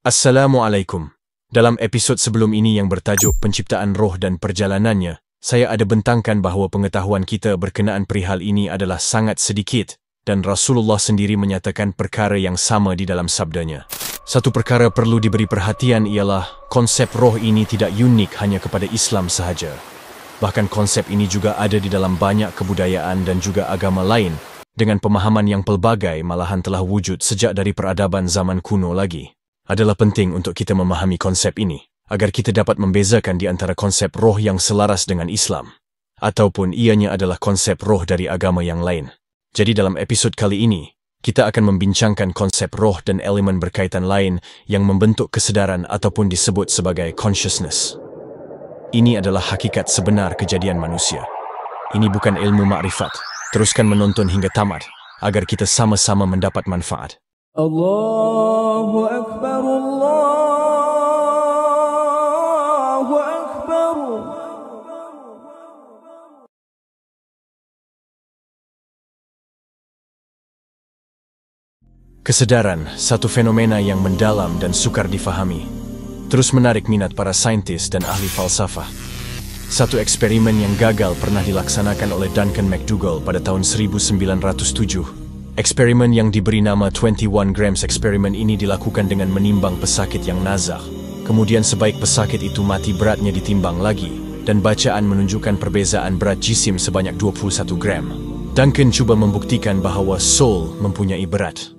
Assalamualaikum. Dalam episod sebelum ini yang bertajuk Penciptaan Roh dan Perjalanannya, saya ada bentangkan bahawa pengetahuan kita berkenaan perihal ini adalah sangat sedikit dan Rasulullah sendiri menyatakan perkara yang sama di dalam sabdanya. Satu perkara perlu diberi perhatian ialah konsep roh ini tidak unik hanya kepada Islam sahaja. Bahkan konsep ini juga ada di dalam banyak kebudayaan dan juga agama lain dengan pemahaman yang pelbagai malahan telah wujud sejak dari peradaban zaman kuno lagi. Adalah penting untuk kita memahami konsep ini, agar kita dapat membezakan di antara konsep roh yang selaras dengan Islam, ataupun ianya adalah konsep roh dari agama yang lain. Jadi dalam episod kali ini, kita akan membincangkan konsep roh dan elemen berkaitan lain yang membentuk kesedaran ataupun disebut sebagai consciousness. Ini adalah hakikat sebenar kejadian manusia. Ini bukan ilmu makrifat. Teruskan menonton hingga tamat, agar kita sama-sama mendapat manfaat. Allahu Akbar, Allahu Akbar. Kesedaran, satu fenomena yang mendalam dan sukar difahami, terus menarik minat para saintis dan ahli falsafah. Satu eksperimen yang gagal pernah dilaksanakan oleh Duncan McDougall pada tahun 1907. Eksperimen yang diberi nama 21 grams eksperimen ini dilakukan dengan menimbang pesakit yang nazak. Kemudian sebaik pesakit itu mati beratnya ditimbang lagi, dan bacaan menunjukkan perbezaan berat jisim sebanyak 21 gram. Duncan cuba membuktikan bahawa soul mempunyai berat.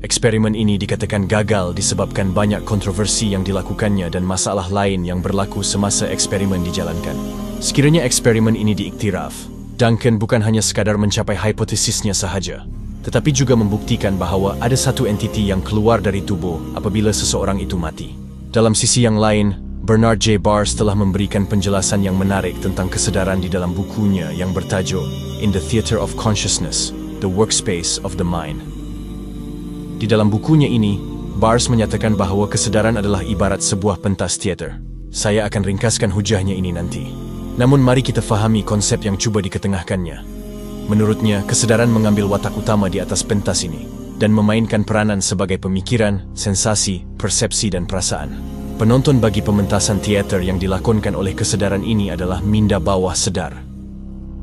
Eksperimen ini dikatakan gagal disebabkan banyak kontroversi yang dilakukannya dan masalah lain yang berlaku semasa eksperimen dijalankan. Sekiranya eksperimen ini diiktiraf, Duncan bukan hanya sekadar mencapai hipotesisnya sahaja, tetapi juga membuktikan bahawa ada satu entiti yang keluar dari tubuh apabila seseorang itu mati. Dalam sisi yang lain, Bernard J. Bars telah memberikan penjelasan yang menarik tentang kesedaran di dalam bukunya yang bertajuk In the Theater of Consciousness, The Workspace of the Mind. Di dalam bukunya ini, Bars menyatakan bahawa kesedaran adalah ibarat sebuah pentas teater. Saya akan ringkaskan hujahnya ini nanti. Namun mari kita fahami konsep yang cuba diketengahkannya. Menurutnya, kesedaran mengambil watak utama di atas pentas ini dan memainkan peranan sebagai pemikiran, sensasi, persepsi dan perasaan. Penonton bagi pementasan teater yang dilakonkan oleh kesedaran ini adalah minda bawah sadar.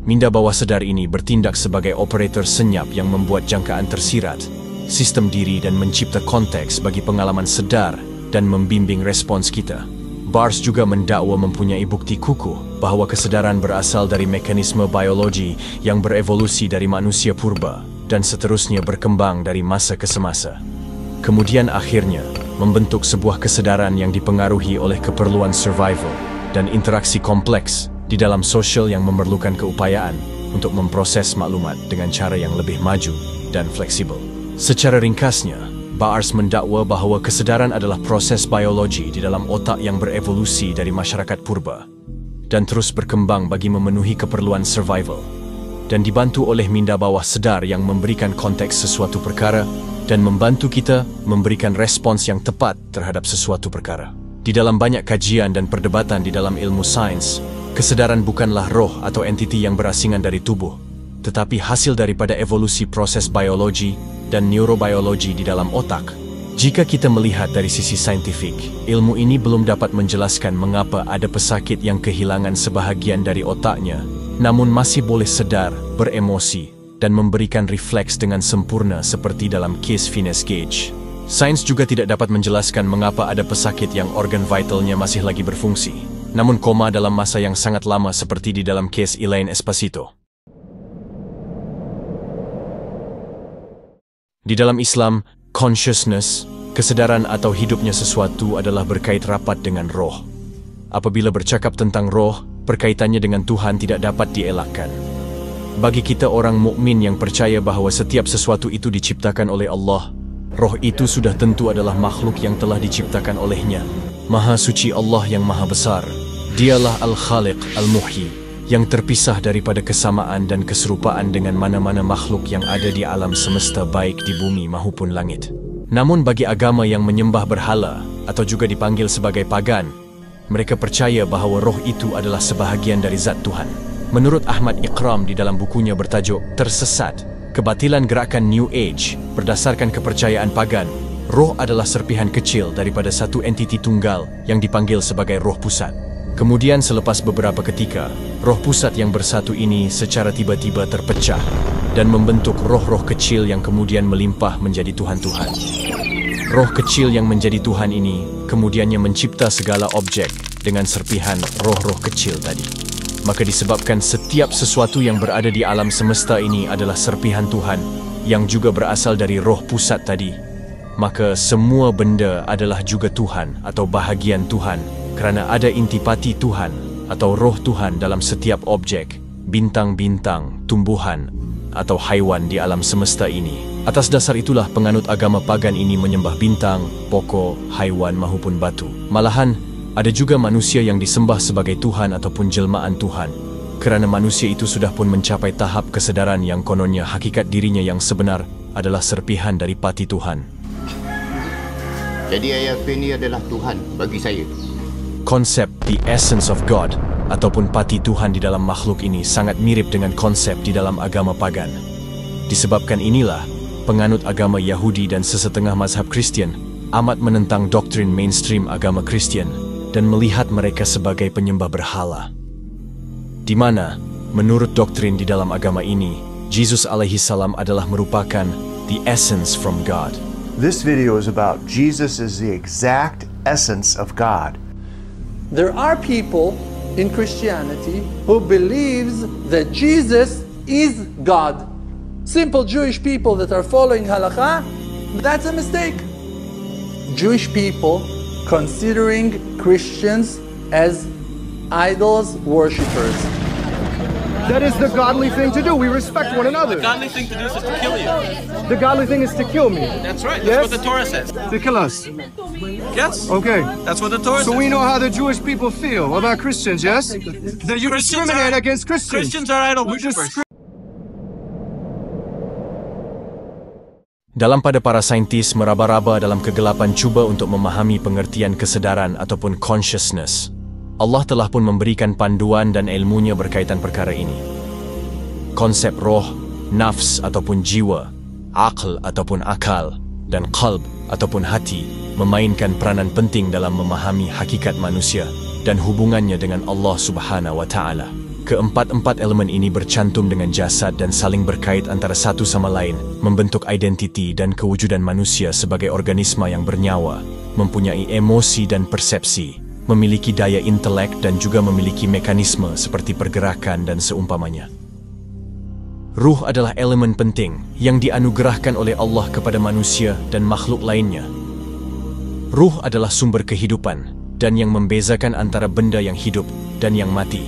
Minda bawah sadar ini bertindak sebagai operator senyap yang membuat jangkaan tersirat, sistem diri dan mencipta konteks bagi pengalaman sedar dan membimbing respons kita. Bars juga mendakwa mempunyai bukti kukuh bahawa kesedaran berasal dari mekanisme biologi yang berevolusi dari manusia purba dan seterusnya berkembang dari masa ke semasa. Kemudian akhirnya membentuk sebuah kesedaran yang dipengaruhi oleh keperluan survival dan interaksi kompleks di dalam sosial yang memerlukan keupayaan untuk memproses maklumat dengan cara yang lebih maju dan fleksibel. Secara ringkasnya, Bars mendakwa bahawa kesedaran adalah proses biologi di dalam otak yang berevolusi dari masyarakat purba dan terus berkembang bagi memenuhi keperluan survival dan dibantu oleh minda bawah sadar yang memberikan konteks sesuatu perkara dan membantu kita memberikan respons yang tepat terhadap sesuatu perkara. Di dalam banyak kajian dan perdebatan di dalam ilmu sains, kesedaran bukanlah roh atau entiti yang berasingan dari tubuh, tetapi hasil daripada evolusi proses biologi dan neurobiologi di dalam otak. Jika kita melihat dari sisi saintifik, ilmu ini belum dapat menjelaskan mengapa ada pesakit yang kehilangan sebahagian dari otaknya, namun masih boleh sedar, beremosi, dan memberikan refleks dengan sempurna seperti dalam kes Finney's Gauge. Sains juga tidak dapat menjelaskan mengapa ada pesakit yang organ vitalnya masih lagi berfungsi, namun koma dalam masa yang sangat lama seperti di dalam kes Elaine Esposito. Di dalam Islam, consciousness, kesedaran atau hidupnya sesuatu adalah berkait rapat dengan roh. Apabila bercakap tentang roh, perkaitannya dengan Tuhan tidak dapat dielakkan. Bagi kita orang mukmin yang percaya bahawa setiap sesuatu itu diciptakan oleh Allah, roh itu sudah tentu adalah makhluk yang telah diciptakan olehnya. Maha suci Allah yang maha besar. Dialah Al-Khaliq, Al-Muhyi, yang terpisah daripada kesamaan dan keserupaan dengan mana-mana makhluk yang ada di alam semesta baik di bumi maupun langit. Namun bagi agama yang menyembah berhala atau juga dipanggil sebagai pagan, mereka percaya bahawa roh itu adalah sebahagian dari zat Tuhan. Menurut Ahmad Iqram di dalam bukunya bertajuk Tersesat, Kebatilan Gerakan New Age berdasarkan kepercayaan pagan, Roh adalah serpihan kecil daripada satu entiti tunggal yang dipanggil sebagai roh pusat. Kemudian selepas beberapa ketika, roh pusat yang bersatu ini secara tiba-tiba terpecah dan membentuk roh-roh kecil yang kemudian melimpah menjadi Tuhan-Tuhan. Roh kecil yang menjadi Tuhan ini kemudiannya mencipta segala objek dengan serpihan roh-roh kecil tadi. Maka disebabkan setiap sesuatu yang berada di alam semesta ini adalah serpihan Tuhan yang juga berasal dari roh pusat tadi, maka semua benda adalah juga Tuhan atau bahagian Tuhan kerana ada intipati Tuhan atau roh Tuhan dalam setiap objek, bintang-bintang, tumbuhan atau haiwan di alam semesta ini. Atas dasar itulah penganut agama pagan ini menyembah bintang, pokok, haiwan maupun batu. Malahan, ada juga manusia yang disembah sebagai Tuhan ataupun jelmaan Tuhan, kerana manusia itu sudah pun mencapai tahap kesedaran yang kononnya hakikat dirinya yang sebenar adalah serpihan dari pati Tuhan. Jadi ayat ini adalah Tuhan bagi saya. Konsep the essence of God ataupun pati Tuhan di dalam makhluk ini sangat mirip dengan konsep di dalam agama pagan. Disebabkan inilah, penganut agama Yahudi dan sesetengah mazhab Kristian amat menentang doktrin mainstream agama Kristian dan melihat mereka sebagai penyembah berhala. Di mana, menurut doktrin di dalam agama ini, Yesus alaihi salam adalah merupakan the essence from God. This video is about Jesus is the exact essence of God. There are people in Christianity who believes that Jesus is God. Simple Jewish people that are following halakha, that's a mistake. Jewish people considering Christians as idols worshippers. That is the godly thing to do. We respect one another. The godly thing to do is to kill you. The godly thing is to kill me. That's right. Yes? That's what the Torah says. To kill us. Yes. Okay. That's what the Torah So says. we know how the Jewish people feel about Christians, yes? That you discriminate against Christians. Christians are idol worshippers. Dalam pada para saintis meraba-raba dalam kegelapan cuba untuk memahami pengertian kesedaran ataupun consciousness, Allah telah pun memberikan panduan dan ilmunya berkaitan perkara ini. Konsep roh, nafs ataupun jiwa, aql ataupun akal, dan qalb ataupun hati memainkan peranan penting dalam memahami hakikat manusia dan hubungannya dengan Allah Subhanahu wa Ta'ala. Keempat-empat elemen ini bercantum dengan jasad dan saling berkait antara satu sama lain, membentuk identiti dan kewujudan manusia sebagai organisma yang bernyawa, mempunyai emosi dan persepsi, memiliki daya intelek dan juga memiliki mekanisme seperti pergerakan dan seumpamanya. Ruh adalah elemen penting yang dianugerahkan oleh Allah kepada manusia dan makhluk lainnya. Ruh adalah sumber kehidupan dan yang membezakan antara benda yang hidup dan yang mati.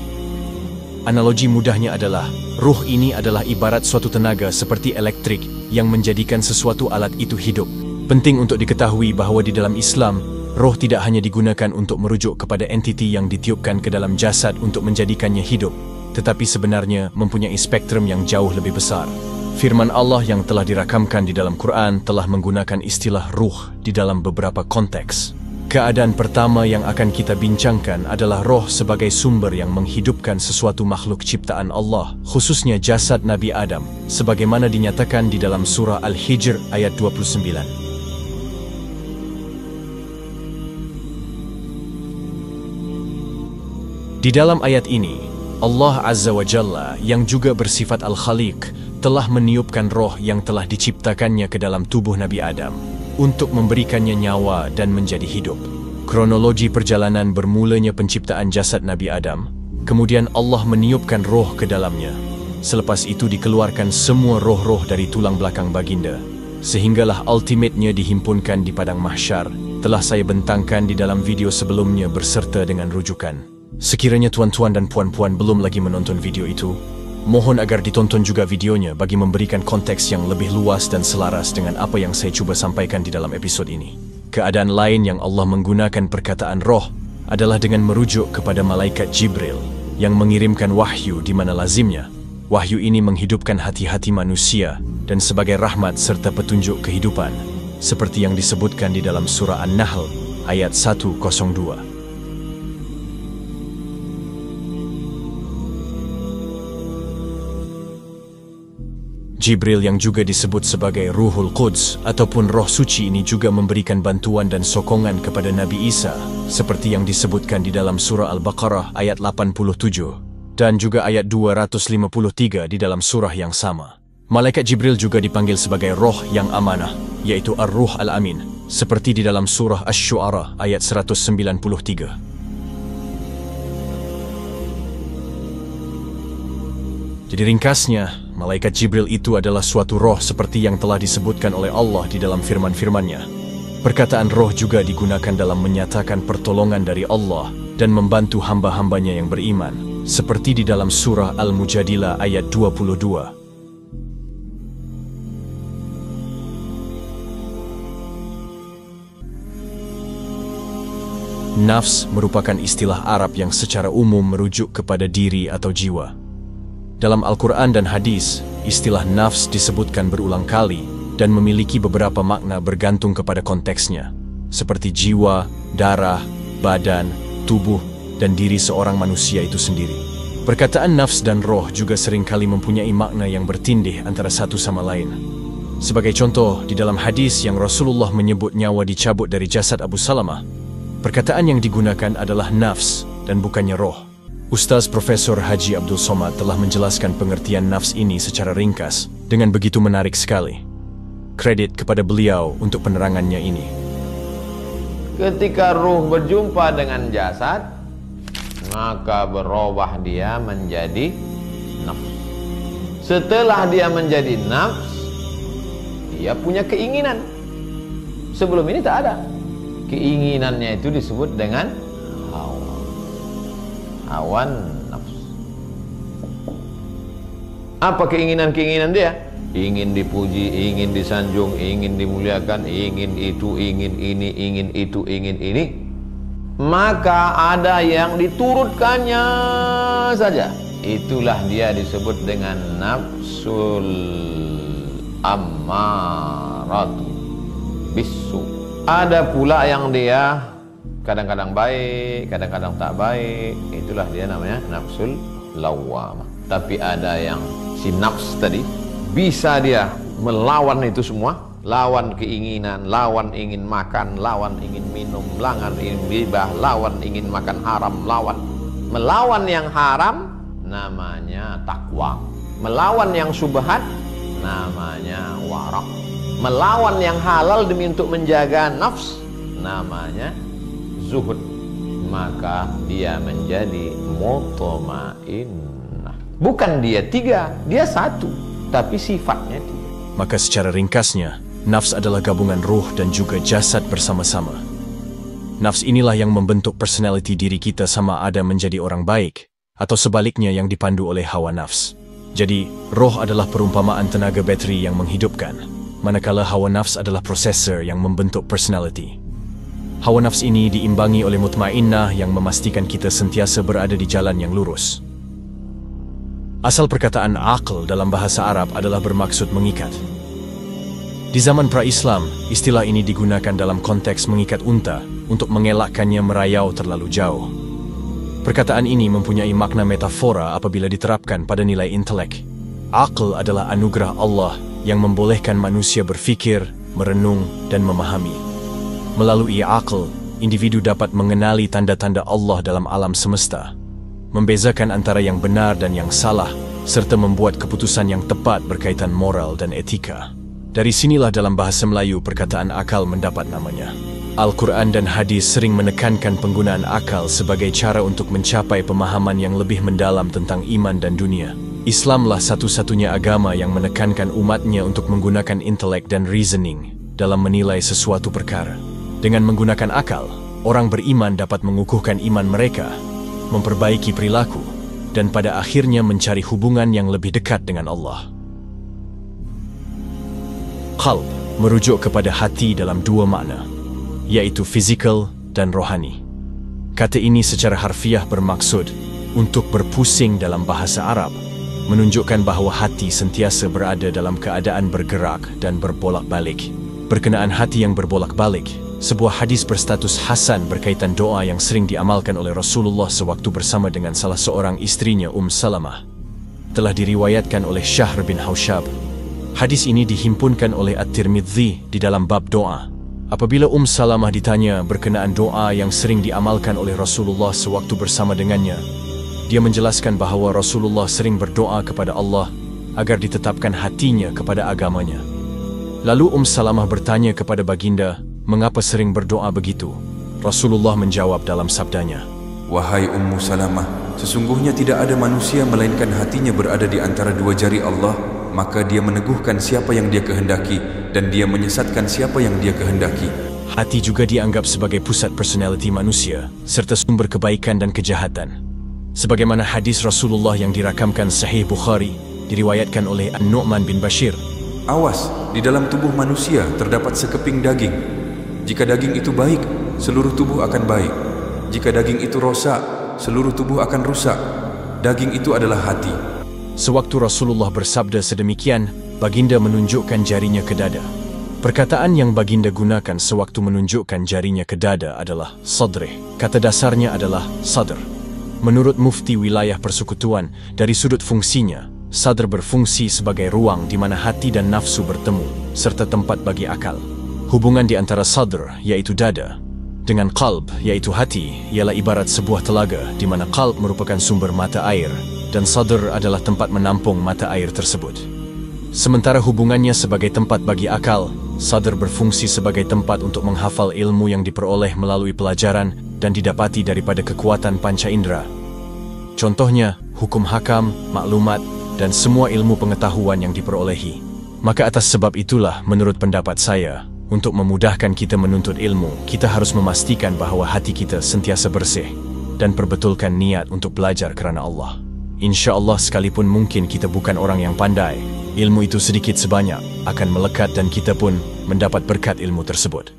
Analogi mudahnya adalah, ruh ini adalah ibarat suatu tenaga seperti elektrik yang menjadikan sesuatu alat itu hidup. Penting untuk diketahui bahawa di dalam Islam, roh tidak hanya digunakan untuk merujuk kepada entiti yang ditiupkan ke dalam jasad untuk menjadikannya hidup, tetapi sebenarnya mempunyai spektrum yang jauh lebih besar. Firman Allah yang telah dirakamkan di dalam Quran telah menggunakan istilah ruh di dalam beberapa konteks. Keadaan pertama yang akan kita bincangkan adalah roh sebagai sumber yang menghidupkan sesuatu makhluk ciptaan Allah, khususnya jasad Nabi Adam, sebagaimana dinyatakan di dalam surah Al-Hijr ayat 29. Di dalam ayat ini, Allah Azza wa Jalla yang juga bersifat Al-Khaliq telah meniupkan roh yang telah diciptakannya ke dalam tubuh Nabi Adam untuk memberikannya nyawa dan menjadi hidup. Kronologi perjalanan bermulanya penciptaan jasad Nabi Adam, kemudian Allah meniupkan roh ke dalamnya. Selepas itu dikeluarkan semua roh-roh dari tulang belakang baginda, sehinggalah ultimate-nya dihimpunkan di padang mahsyar. Telah saya bentangkan di dalam video sebelumnya berserta dengan rujukan. Sekiranya tuan-tuan dan puan-puan belum lagi menonton video itu, mohon agar ditonton juga videonya bagi memberikan konteks yang lebih luas dan selaras dengan apa yang saya cuba sampaikan di dalam episod ini. Keadaan lain yang Allah menggunakan perkataan roh adalah dengan merujuk kepada malaikat Jibril yang mengirimkan wahyu di mana lazimnya wahyu ini menghidupkan hati-hati manusia dan sebagai rahmat serta petunjuk kehidupan, seperti yang disebutkan di dalam surah An-Nahl ayat 102. Jibril yang juga disebut sebagai Ruhul Quds ataupun Roh Suci ini juga memberikan bantuan dan sokongan kepada Nabi Isa seperti yang disebutkan di dalam surah Al-Baqarah ayat 87 dan juga ayat 253 di dalam surah yang sama. Malaikat Jibril juga dipanggil sebagai roh yang amanah, yaitu Ar-Ruh Al-Amin, seperti di dalam surah Asy-Syu'ara ayat 193. Jadi ringkasnya, Malaikat Jibril itu adalah suatu roh seperti yang telah disebutkan oleh Allah di dalam firman-firman-Nya. Perkataan roh juga digunakan dalam menyatakan pertolongan dari Allah dan membantu hamba-hambanya yang beriman, seperti di dalam surah Al-Mujadilah ayat 22. Nafs merupakan istilah Arab yang secara umum merujuk kepada diri atau jiwa. Dalam Al-Quran dan hadis, istilah nafs disebutkan berulang kali dan memiliki beberapa makna bergantung kepada konteksnya, seperti jiwa, darah, badan, tubuh, dan diri seorang manusia itu sendiri. Perkataan nafs dan roh juga seringkali mempunyai makna yang bertindih antara satu sama lain. Sebagai contoh, di dalam hadis yang Rasulullah menyebut nyawa dicabut dari jasad Abu Salamah, perkataan yang digunakan adalah nafs dan bukannya roh. Ustaz Profesor Haji Abdul Somad telah menjelaskan pengertian nafs ini secara ringkas dengan begitu menarik sekali. Kredit kepada beliau untuk penerangannya ini. Ketika ruh berjumpa dengan jasad, maka berubah dia menjadi nafs. Setelah dia menjadi nafs, dia punya keinginan. Sebelum ini tak ada. Keinginannya itu disebut dengan hawan nafs. Apa keinginan-keinginan dia? Ingin dipuji, ingin disanjung, ingin dimuliakan, ingin itu, ingin ini, ingin itu, ingin ini. Maka ada yang diturutkannya saja. Itulah dia disebut dengan nafsul ammaratu bisu. Ada pula yang dia kadang-kadang baik, kadang-kadang tak baik. Itulah dia namanya nafsul lawwamah. Tapi ada yang si nafs tadi bisa dia melawan itu semua, lawan keinginan, lawan ingin makan, lawan ingin minum, lawan ingin ribah, lawan ingin makan haram, melawan yang haram namanya takwa, melawan yang syubhat namanya warak, melawan yang halal demi untuk menjaga nafs namanya zuhud. Maka dia menjadi mutmainnah. Bukan dia tiga, dia satu, tapi sifatnya tiga. Maka secara ringkasnya, nafs adalah gabungan ruh dan juga jasad bersama-sama. Nafs inilah yang membentuk personality diri kita sama ada menjadi orang baik, atau sebaliknya yang dipandu oleh hawa nafs. Jadi, roh adalah perumpamaan tenaga bateri yang menghidupkan, manakala hawa nafs adalah prosesor yang membentuk personality. Hawa nafs ini diimbangi oleh mutmainnah yang memastikan kita sentiasa berada di jalan yang lurus. Asal perkataan aql dalam bahasa Arab adalah bermaksud mengikat. Di zaman pra-Islam, istilah ini digunakan dalam konteks mengikat unta untuk mengelakkannya merayau terlalu jauh. Perkataan ini mempunyai makna metafora apabila diterapkan pada nilai intelek. Aql adalah anugerah Allah yang membolehkan manusia berfikir, merenung, dan memahami. Melalui aql, individu dapat mengenali tanda-tanda Allah dalam alam semesta, membezakan antara yang benar dan yang salah, serta membuat keputusan yang tepat berkaitan moral dan etika. Dari sinilah dalam bahasa Melayu perkataan akal mendapat namanya. Al-Quran dan hadis sering menekankan penggunaan akal sebagai cara untuk mencapai pemahaman yang lebih mendalam tentang iman dan dunia. Islamlah satu-satunya agama yang menekankan umatnya untuk menggunakan intelek dan reasoning dalam menilai sesuatu perkara. Dengan menggunakan akal, orang beriman dapat mengukuhkan iman mereka, memperbaiki perilaku, dan pada akhirnya mencari hubungan yang lebih dekat dengan Allah. Qalb merujuk kepada hati dalam dua makna, yaitu fisikal dan rohani. Kata ini secara harfiah bermaksud untuk berpusing dalam bahasa Arab, menunjukkan bahawa hati sentiasa berada dalam keadaan bergerak dan berbolak-balik. Berkenaan hati yang berbolak-balik, sebuah hadis berstatus hasan berkaitan doa yang sering diamalkan oleh Rasulullah sewaktu bersama dengan salah seorang istrinya Salamah. Telah diriwayatkan oleh Syahr bin Haushab. Hadis ini dihimpunkan oleh At-Tirmidzi di dalam bab doa. Apabila Salamah ditanya berkenaan doa yang sering diamalkan oleh Rasulullah sewaktu bersama dengannya, dia menjelaskan bahawa Rasulullah sering berdoa kepada Allah agar ditetapkan hatinya kepada agamanya. Lalu Salamah bertanya kepada baginda, mengapa sering berdoa begitu? Rasulullah menjawab dalam sabdanya, Wahai Ummu Salamah, sesungguhnya tidak ada manusia melainkan hatinya berada di antara dua jari Allah, maka dia meneguhkan siapa yang dia kehendaki dan dia menyesatkan siapa yang dia kehendaki. Hati juga dianggap sebagai pusat personaliti manusia serta sumber kebaikan dan kejahatan. Sebagaimana hadis Rasulullah yang dirakamkan Sahih Bukhari, diriwayatkan oleh An-Nu'man bin Bashir. Awas, di dalam tubuh manusia terdapat sekeping daging. Jika daging itu baik, seluruh tubuh akan baik. Jika daging itu rosak, seluruh tubuh akan rusak. Daging itu adalah hati. Sewaktu Rasulullah bersabda sedemikian, baginda menunjukkan jarinya ke dada. Perkataan yang baginda gunakan sewaktu menunjukkan jarinya ke dada adalah sadrih. Kata dasarnya adalah sadr. Menurut mufti wilayah persekutuan, dari sudut fungsinya, sadr berfungsi sebagai ruang di mana hati dan nafsu bertemu, serta tempat bagi akal. Hubungan di antara sadr, yaitu dada, dengan qalb, yaitu hati, ialah ibarat sebuah telaga di mana qalb merupakan sumber mata air dan sadr adalah tempat menampung mata air tersebut. Sementara hubungannya sebagai tempat bagi akal, sadr berfungsi sebagai tempat untuk menghafal ilmu yang diperoleh melalui pelajaran dan didapati daripada kekuatan panca indera. Contohnya, hukum hakam, maklumat, dan semua ilmu pengetahuan yang diperolehi. Maka atas sebab itulah, menurut pendapat saya, untuk memudahkan kita menuntut ilmu, kita harus memastikan bahawa hati kita sentiasa bersih dan perbetulkan niat untuk belajar kerana Allah. Insya Allah, sekalipun mungkin kita bukan orang yang pandai, ilmu itu sedikit sebanyak akan melekat dan kita pun mendapat berkat ilmu tersebut.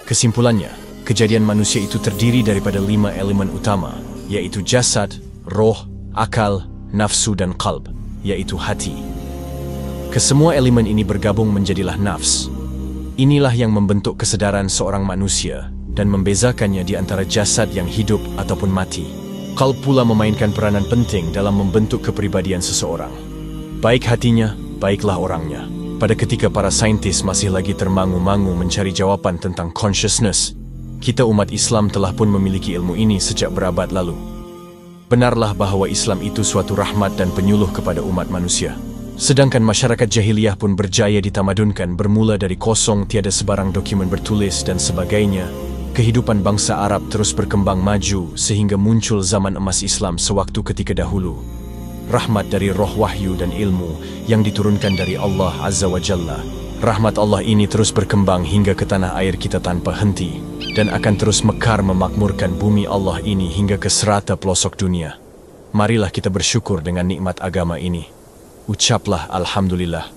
Kesimpulannya, kejadian manusia itu terdiri daripada 5 elemen utama, yaitu jasad, roh, akal, nafsu dan qalb, yaitu hati. Kesemua elemen ini bergabung menjadilah nafs. Inilah yang membentuk kesedaran seorang manusia dan membezakannya di antara jasad yang hidup ataupun mati. Qalb pula memainkan peranan penting dalam membentuk kepribadian seseorang. Baik hatinya, baiklah orangnya. Pada ketika para saintis masih lagi termangu-mangu mencari jawapan tentang consciousness, kita umat Islam telah pun memiliki ilmu ini sejak berabad lalu. Benarlah bahawa Islam itu suatu rahmat dan penyuluh kepada umat manusia. Sedangkan masyarakat jahiliyah pun berjaya ditamadunkan bermula dari kosong tiada sebarang dokumen bertulis dan sebagainya. Kehidupan bangsa Arab terus berkembang maju sehingga muncul zaman emas Islam sewaktu ketika dahulu. Rahmat dari roh wahyu dan ilmu yang diturunkan dari Allah Azza wa Jalla. Rahmat Allah ini terus berkembang hingga ke tanah air kita tanpa henti dan akan terus mekar memakmurkan bumi Allah ini hingga ke serata pelosok dunia. Marilah kita bersyukur dengan nikmat agama ini. Ucaplah Alhamdulillah.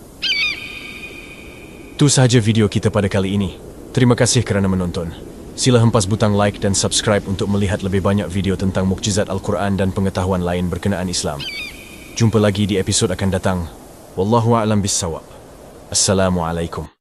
Itu sahaja video kita pada kali ini. Terima kasih kerana menonton. Sila hempas butang like dan subscribe untuk melihat lebih banyak video tentang mukjizat Al-Quran dan pengetahuan lain berkenaan Islam. Jumpa lagi di episod akan datang. Wallahu a'lam bissawab. Assalamualaikum.